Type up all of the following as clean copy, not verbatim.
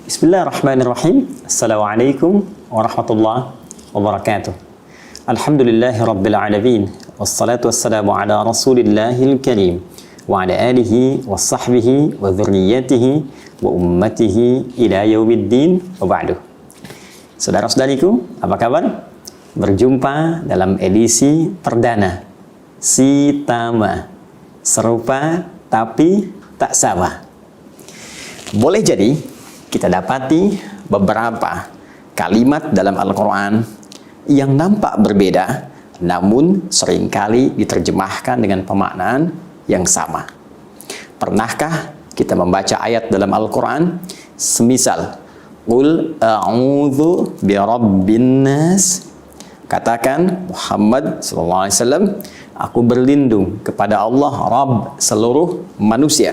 Bismillahirrahmanirrahim. Assalamualaikum warahmatullahi wabarakatuh. Alhamdulillahi rabbil alamin. Wassalatu wassalamu ala rasulillahil karim wa ala alihi wa sahbihi wa dhurriyyatihi wa ummatihi ila yaumiddin wa ba'du. Saudara-saudariku, apa kabar? Berjumpa dalam edisi perdana Sitama, serupa tapi tak sama. Boleh jadi kita dapati beberapa kalimat dalam Al-Quran yang nampak berbeda, namun seringkali diterjemahkan dengan pemaknaan yang sama. Pernahkah kita membaca ayat dalam Al-Quran semisal Qul a'udzu birabbin nas, katakan Muhammad SAW, aku berlindung kepada Allah Rabb seluruh manusia.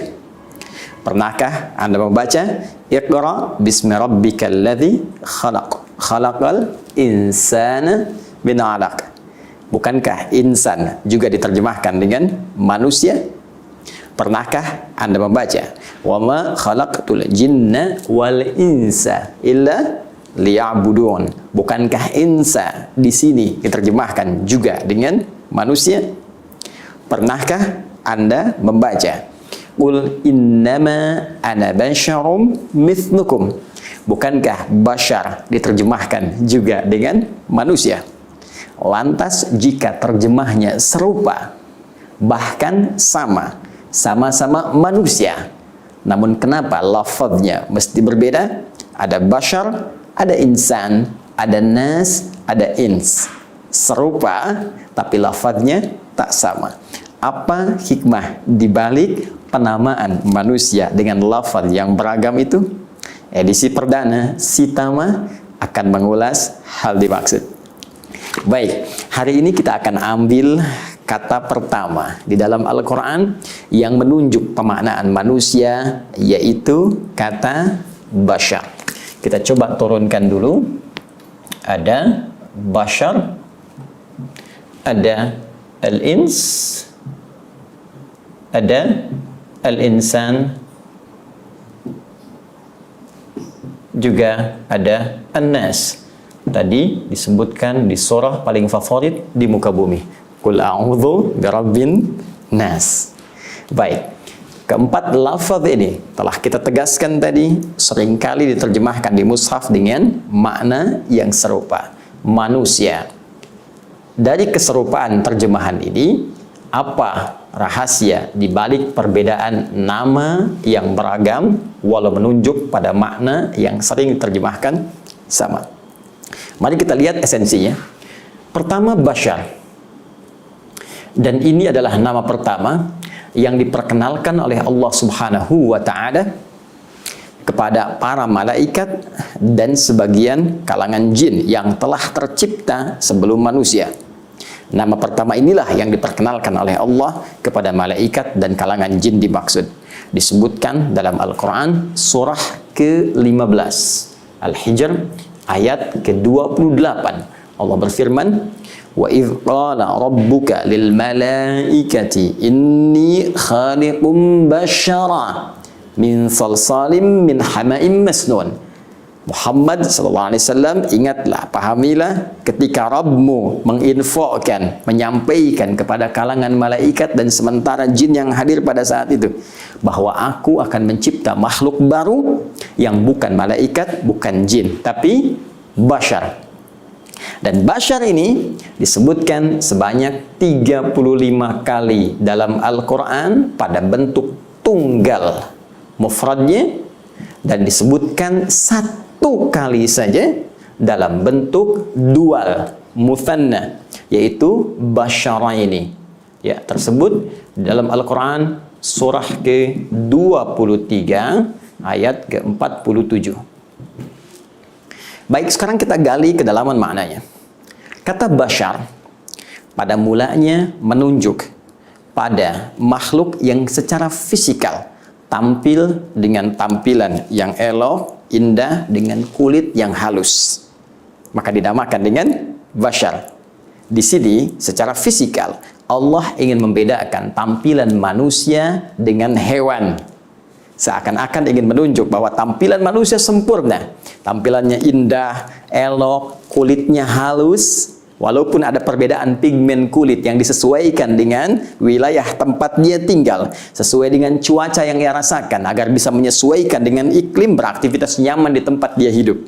Pernahkah Anda membaca Iqra bismi rabbikal ladzi khalaq, khalaqal insana min 'alaq? Bukankah insan juga diterjemahkan dengan manusia? Pernahkah Anda membaca wa ma khalaqtul jinna wal insa illa liya'budun? Bukankah insa di sini diterjemahkan juga dengan manusia? Pernahkah Anda membaca Qul innama ana basyarum mithlukum? Bukankah basyar diterjemahkan juga dengan manusia? Lantas jika terjemahnya serupa, bahkan sama-sama manusia, namun kenapa lafadznya mesti berbeda? Ada basyar, ada insan, ada nas, ada ins. Serupa, tapi lafadznya tak sama. Apa hikmah dibalik penamaan manusia dengan lafaz yang beragam itu? Edisi perdana Sitama akan mengulas hal dimaksud. Baik, hari ini kita akan ambil kata pertama di dalam Al-Quran yang menunjuk pemaknaan manusia, yaitu kata basyar. Kita coba turunkan dulu. Ada basyar, ada al-ins, ada al-insan, juga ada an-nas. Tadi disebutkan di surah paling favorit di muka bumi, Qul a'udzu birabbin nas. Baik, keempat lafaz ini telah kita tegaskan tadi, seringkali diterjemahkan di mushaf dengan makna yang serupa, manusia. Dari keserupaan terjemahan ini, apa rahasia di balik perbedaan nama yang beragam walau menunjuk pada makna yang sering diterjemahkan sama? Mari kita lihat esensinya. Pertama, basyar. Dan ini adalah nama pertama yang diperkenalkan oleh Allah Subhanahu wa Ta'ala kepada para malaikat dan sebagian kalangan jin yang telah tercipta sebelum manusia. Nama pertama inilah yang diperkenalkan oleh Allah kepada malaikat dan kalangan jin dimaksud. Disebutkan dalam Al-Quran surah ke-15 Al-Hijr ayat ke-28. Allah berfirman, wa idh qala rabbuka lil malaikati inni khaliqum basyara min salsalim min hama'im masnun. Muhammad SAW, ingatlah, pahamilah ketika Rabbmu menginfokan, menyampaikan kepada kalangan malaikat dan sementara jin yang hadir pada saat itu, bahwa aku akan mencipta makhluk baru yang bukan malaikat, bukan jin, tapi basyar. Dan basyar ini disebutkan sebanyak 35 kali dalam Al-Quran pada bentuk tunggal mufradnya, dan disebutkan satu kali saja dalam bentuk dual mutsanna, yaitu basyaraini. Ya, tersebut dalam Al-Quran surah ke-23 ayat ke-47. Baik, sekarang kita gali kedalaman maknanya. Kata basyar pada mulanya menunjuk pada makhluk yang secara fisikal tampil dengan tampilan yang elok, indah, dengan kulit yang halus, maka dinamakan dengan basyar. Di sini secara fisikal Allah ingin membedakan tampilan manusia dengan hewan. Seakan-akan ingin menunjuk bahwa tampilan manusia sempurna. Tampilannya indah, elok, kulitnya halus. Walaupun ada perbedaan pigmen kulit yang disesuaikan dengan wilayah tempat dia tinggal, sesuai dengan cuaca yang ia rasakan, agar bisa menyesuaikan dengan iklim beraktivitas nyaman di tempat dia hidup.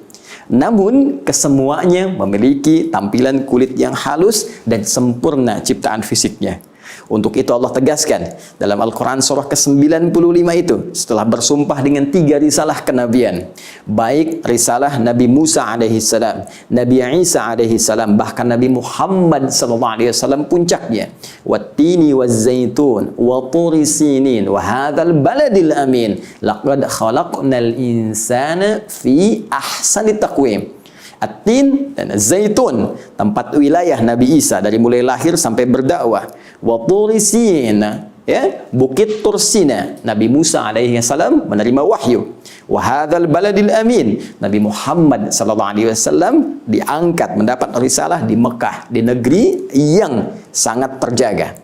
Namun, kesemuanya memiliki tampilan kulit yang halus dan sempurna ciptaan fisiknya. Untuk itu Allah tegaskan dalam Al-Quran surah ke-95 itu, setelah bersumpah dengan 3 risalah kenabian, baik risalah Nabi Musa alaihissalam, Nabi Isa alaihissalam, bahkan Nabi Muhammad sallallahu alaihi wasallam puncaknya, wattini wazzaitun wa turi sinin wa hadzal baladil amin laqad khalaqnal insana fi ahsani taqwim. At-tin dan zaitun, tempat wilayah Nabi Isa dari mulai lahir sampai berdakwah. Wa turi sina, ya, bukit Tursina, Nabi Musa alaihi salam menerima wahyu. Wa hadzal baladil amin, Nabi Muhammad sallallahu alaihi wasallam diangkat mendapat risalah di Mekah, di negeri yang sangat terjaga.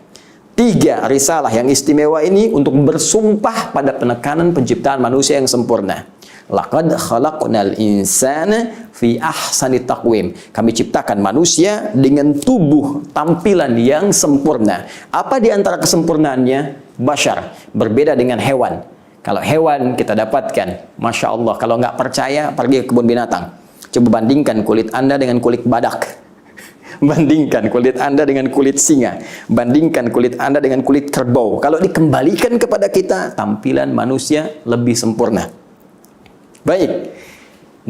3 risalah yang istimewa ini untuk bersumpah pada penekanan penciptaan manusia yang sempurna. Laqad khalaqnal insana fi ahsani taqwim. Kami ciptakan manusia dengan tubuh tampilan yang sempurna. Apa di antara kesempurnaannya? Bashar, berbeda dengan hewan. Kalau hewan kita dapatkan, Masya Allah, kalau nggak percaya pergi ke kebun binatang. Coba bandingkan kulit Anda dengan kulit badak. Bandingkan kulit Anda dengan kulit singa. Bandingkan kulit Anda dengan kulit kerbau. Kalau dikembalikan kepada kita, tampilan manusia lebih sempurna. Baik,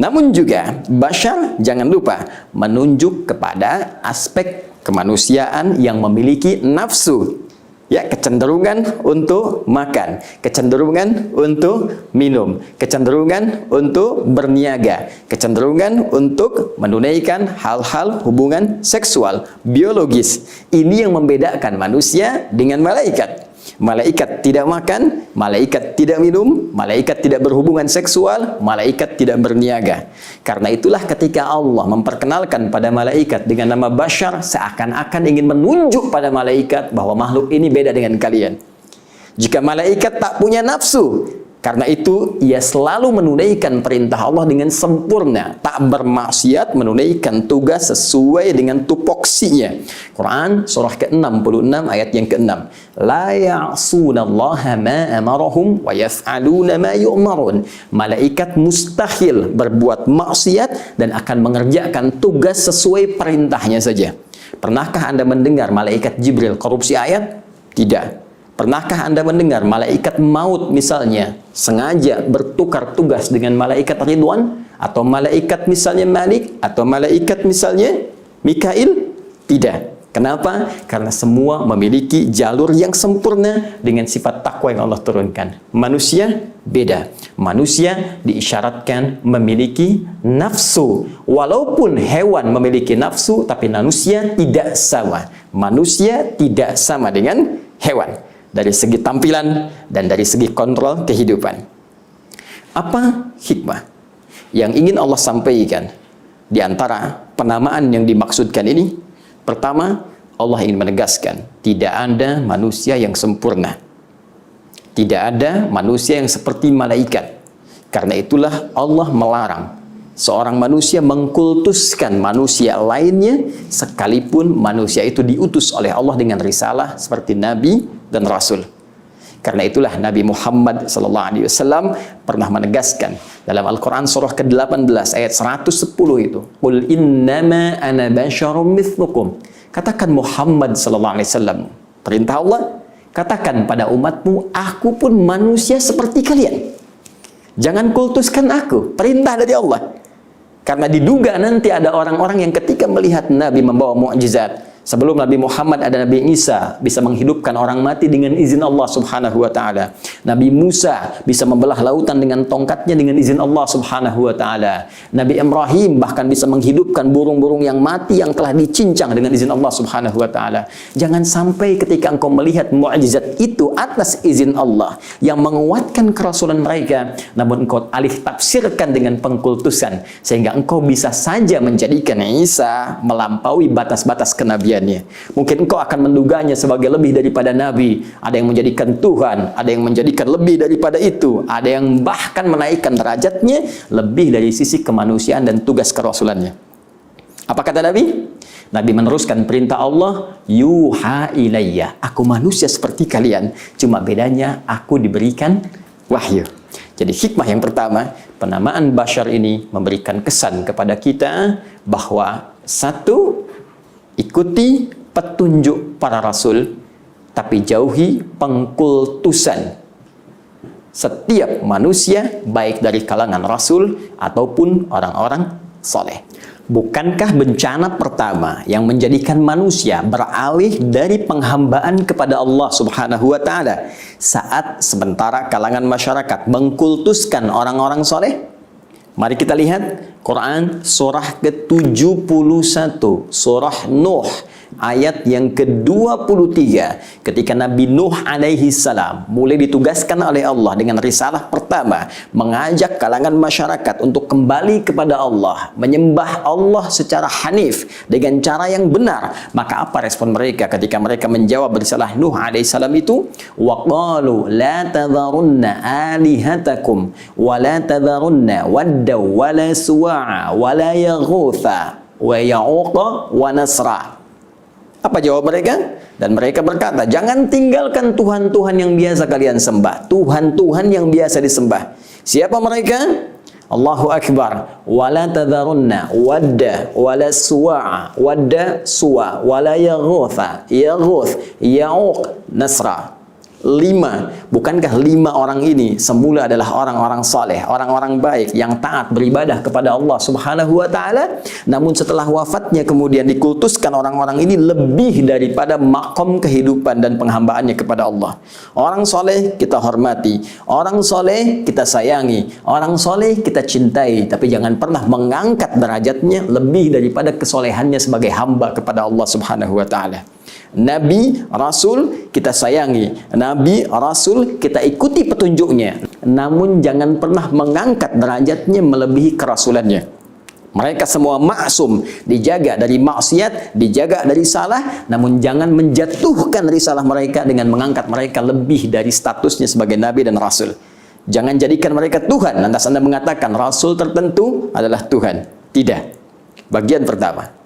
namun juga bashar jangan lupa menunjuk kepada aspek kemanusiaan yang memiliki nafsu, ya, kecenderungan untuk makan, kecenderungan untuk minum, kecenderungan untuk berniaga, kecenderungan untuk menunaikan hal-hal hubungan seksual, biologis. Ini yang membedakan manusia dengan malaikat. Malaikat tidak makan, malaikat tidak minum, malaikat tidak berhubungan seksual, malaikat tidak berniaga. Karena itulah ketika Allah memperkenalkan pada malaikat dengan nama bashar, seakan-akan ingin menunjuk pada malaikat bahwa makhluk ini beda dengan kalian. Jika malaikat tak punya nafsu, karena itu ia selalu menunaikan perintah Allah dengan sempurna, tak bermaksiat, menunaikan tugas sesuai dengan tupoksinya. Quran surah ke-66 ayat yang ke-6. La ya'sunallaha ma amarahum wa yaf'aluna ma yu'marun. Malaikat mustahil berbuat maksiat dan akan mengerjakan tugas sesuai perintahnya saja. Pernahkah Anda mendengar malaikat Jibril korupsi ayat? Tidak. Pernahkah Anda mendengar malaikat maut misalnya sengaja bertukar tugas dengan malaikat Ridwan, atau malaikat misalnya Malik, atau malaikat misalnya Mikail? Tidak. Kenapa? Karena semua memiliki jalur yang sempurna dengan sifat takwa yang Allah turunkan. Manusia beda. Manusia diisyaratkan memiliki nafsu. Walaupun hewan memiliki nafsu, tapi manusia tidak sama. Manusia tidak sama dengan hewan. Dari segi tampilan dan dari segi kontrol kehidupan. Apa hikmah yang ingin Allah sampaikan di antara penamaan yang dimaksudkan ini? Pertama, Allah ingin menegaskan tidak ada manusia yang sempurna. Tidak ada manusia yang seperti malaikat. Karena itulah Allah melarang seorang manusia mengkultuskan manusia lainnya, sekalipun manusia itu diutus oleh Allah dengan risalah seperti Nabi dan Rasul. Karena itulah Nabi Muhammad SAW pernah menegaskan dalam Al-Quran surah ke-18 ayat 110 itu, Qul innama ana basyarum mithlukum. Katakan Muhammad SAW, perintah Allah, katakan pada umatmu, aku pun manusia seperti kalian. Jangan kultuskan aku, perintah dari Allah. Karena diduga nanti ada orang-orang yang ketika melihat Nabi membawa mukjizat, sebelum Nabi Muhammad ada Nabi Isa, bisa menghidupkan orang mati dengan izin Allah Subhanahu wa taala. Nabi Musa bisa membelah lautan dengan tongkatnya dengan izin Allah Subhanahu wa taala. Nabi Ibrahim bahkan bisa menghidupkan burung-burung yang mati yang telah dicincang dengan izin Allah Subhanahu wa taala. Jangan sampai ketika engkau melihat mukjizat itu atas izin Allah yang menguatkan kerasulan mereka, namun engkau alih tafsirkan dengan pengkultusan, sehingga engkau bisa saja menjadikan Isa melampaui batas-batas kenabian kenabiannya. Mungkin engkau akan menduganya sebagai lebih daripada nabi. Ada yang menjadikan Tuhan, ada yang menjadikan lebih daripada itu, ada yang bahkan menaikkan derajatnya lebih dari sisi kemanusiaan dan tugas kerasulannya. Apa kata Nabi? Nabi meneruskan perintah Allah, yuha ilayya, aku manusia seperti kalian, cuma bedanya aku diberikan wahyu. Jadi hikmah yang pertama, penamaan Bashar ini memberikan kesan kepada kita bahwa satu, ikuti petunjuk para rasul, tapi jauhi pengkultusan setiap manusia, baik dari kalangan rasul ataupun orang-orang soleh. Bukankah bencana pertama yang menjadikan manusia beralih dari penghambaan kepada Allah Subhanahu wa Ta'ala saat sementara kalangan masyarakat mengkultuskan orang-orang soleh? Mari kita lihat Quran surah ke-71, surah Nuh ayat yang ke-23, ketika Nabi Nuh alaihi salam mulai ditugaskan oleh Allah dengan risalah pertama, mengajak kalangan masyarakat untuk kembali kepada Allah, menyembah Allah secara hanif dengan cara yang benar. Maka apa respon mereka ketika mereka menjawab risalah Nuh alaihi salam itu? Wa qalu la tadharunna alihatakum wa la tadharunna wadda wa la suwa'a wa la yaghutha wa ya'uqa wa nasra. Apa jawab mereka? Dan mereka berkata, jangan tinggalkan Tuhan-Tuhan yang biasa kalian sembah, Tuhan-Tuhan yang biasa disembah. Siapa mereka? Allahu Akbar. Wala tadharunna wadda wala suwa'a, wadda suwa wala yaghutha yaghuth ya'uq nasra. 5. Bukankah 5 orang ini semula adalah orang-orang saleh, orang-orang baik yang taat beribadah kepada Allah Subhanahu wa Ta'ala, namun setelah wafatnya kemudian dikultuskan orang-orang ini lebih daripada makom kehidupan dan penghambaannya kepada Allah. Orang saleh kita hormati, orang saleh kita sayangi, orang saleh kita cintai, tapi jangan pernah mengangkat derajatnya lebih daripada kesolehannya sebagai hamba kepada Allah Subhanahu wa Ta'ala. Nabi, Rasul kita sayangi, Nabi, Rasul kita ikuti petunjuknya, namun jangan pernah mengangkat derajatnya melebihi kerasulannya. Mereka semua maksum, dijaga dari maksiat, dijaga dari salah, namun jangan menjatuhkan risalah mereka dengan mengangkat mereka lebih dari statusnya sebagai Nabi dan Rasul. Jangan jadikan mereka Tuhan, lantas Anda mengatakan Rasul tertentu adalah Tuhan. Tidak. Bagian pertama.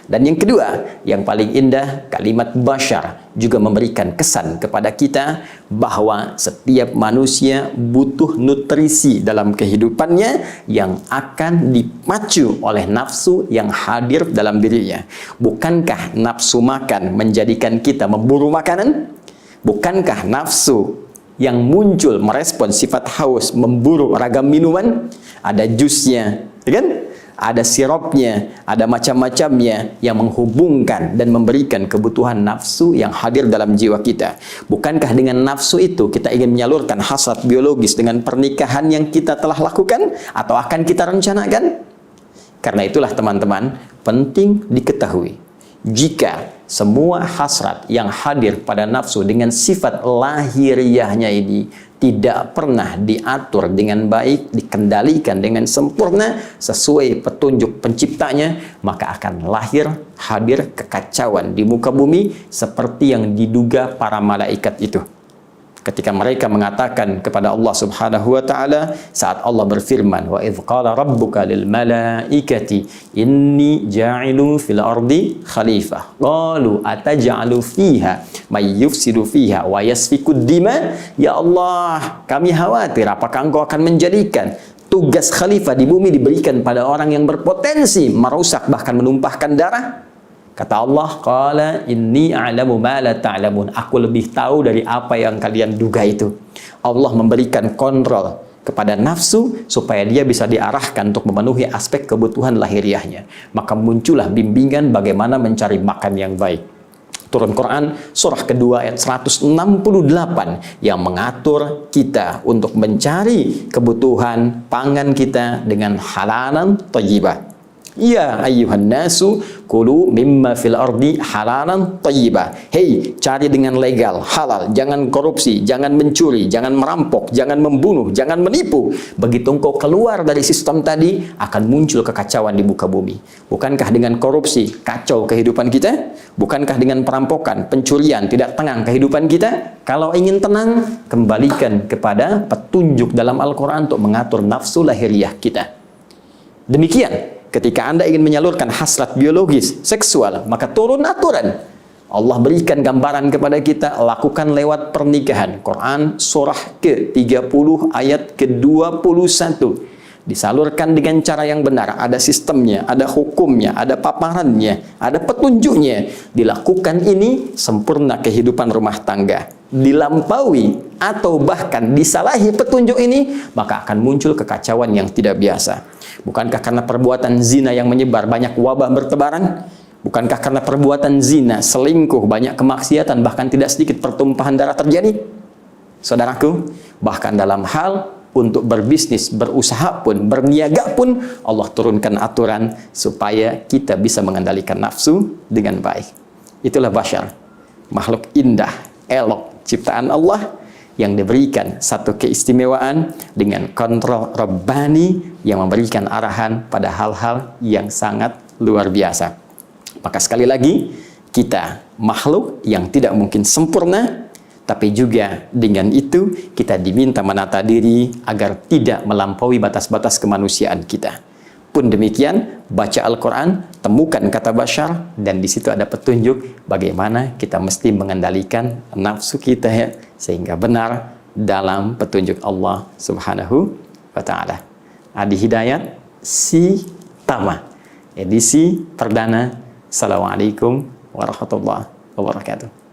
Dan yang kedua, yang paling indah, kalimat Bashar juga memberikan kesan kepada kita bahwa setiap manusia butuh nutrisi dalam kehidupannya yang akan dipacu oleh nafsu yang hadir dalam dirinya. Bukankah nafsu makan menjadikan kita memburu makanan? Bukankah nafsu yang muncul merespon sifat haus memburu ragam minuman? Ada jusnya, kan? Ada sirupnya, ada macam-macamnya yang menghubungkan dan memberikan kebutuhan nafsu yang hadir dalam jiwa kita. Bukankah dengan nafsu itu kita ingin menyalurkan hasrat biologis dengan pernikahan yang kita telah lakukan atau akan kita rencanakan? Karena itulah teman-teman, penting diketahui, jika semua hasrat yang hadir pada nafsu dengan sifat lahiriahnya ini tidak pernah diatur dengan baik, dikendalikan dengan sempurna sesuai petunjuk penciptanya, maka akan lahir hadir kekacauan di muka bumi seperti yang diduga para malaikat itu. Ketika mereka mengatakan kepada Allah Subhanahu wa Ta'ala saat Allah berfirman, wa idz qala rabbuka lil malaikati inni ja'ilu fil ardi khalifah qalu ataj'alu fiha may yufsidu fiha wa yasfikud dima. Ya Allah, kami khawatir apakah engkau akan menjadikan tugas khalifah di bumi diberikan pada orang yang berpotensi merusak bahkan menumpahkan darah? Kata Allah, qala inni a'lamu ma la ta'lamun. Aku lebih tahu dari apa yang kalian duga itu. Allah memberikan kontrol kepada nafsu supaya dia bisa diarahkan untuk memenuhi aspek kebutuhan lahiriahnya. Maka muncullah bimbingan bagaimana mencari makan yang baik. Turun Quran surah kedua ayat 168 yang mengatur kita untuk mencari kebutuhan pangan kita dengan halalan thayyibah. Ya ayyuhan nasu kulu mimma fil ardi halalan thayyibah. Hei, cari dengan legal, halal, jangan korupsi, jangan mencuri, jangan merampok, jangan membunuh, jangan menipu. Begitu engkau keluar dari sistem tadi, akan muncul kekacauan di muka bumi. Bukankah dengan korupsi kacau kehidupan kita? Bukankah dengan perampokan, pencurian tidak tenang kehidupan kita? Kalau ingin tenang, kembalikan kepada petunjuk dalam Al-Quran untuk mengatur nafsu lahiriah kita. Demikian, ketika Anda ingin menyalurkan hasrat biologis, seksual, maka turun aturan. Allah berikan gambaran kepada kita, lakukan lewat pernikahan. Quran surah ke-30 ayat ke-21. Disalurkan dengan cara yang benar, ada sistemnya, ada hukumnya, ada paparannya, ada petunjuknya. Dilakukan ini, sempurna kehidupan rumah tangga. Dilampaui atau bahkan disalahi petunjuk ini, maka akan muncul kekacauan yang tidak biasa. Bukankah karena perbuatan zina yang menyebar banyak wabah bertebaran? Bukankah karena perbuatan zina, selingkuh, banyak kemaksiatan, bahkan tidak sedikit pertumpahan darah terjadi? Saudaraku, bahkan dalam hal untuk berbisnis, berusaha pun, berniaga pun, Allah turunkan aturan supaya kita bisa mengendalikan nafsu dengan baik. Itulah bashar, makhluk indah, elok, ciptaan Allah yang diberikan satu keistimewaan dengan kontrol Rabbani yang memberikan arahan pada hal-hal yang sangat luar biasa. Maka sekali lagi, kita makhluk yang tidak mungkin sempurna, tapi juga dengan itu kita diminta menata diri agar tidak melampaui batas-batas kemanusiaan kita. Pun demikian, baca Al-Quran, temukan kata bashar, dan di situ ada petunjuk bagaimana kita mesti mengendalikan nafsu kita ya, sehingga benar dalam petunjuk Allah Subhanahu wa Ta'ala. Adi Hidayat, si Tama, edisi perdana. Assalamualaikum warahmatullahi wabarakatuh.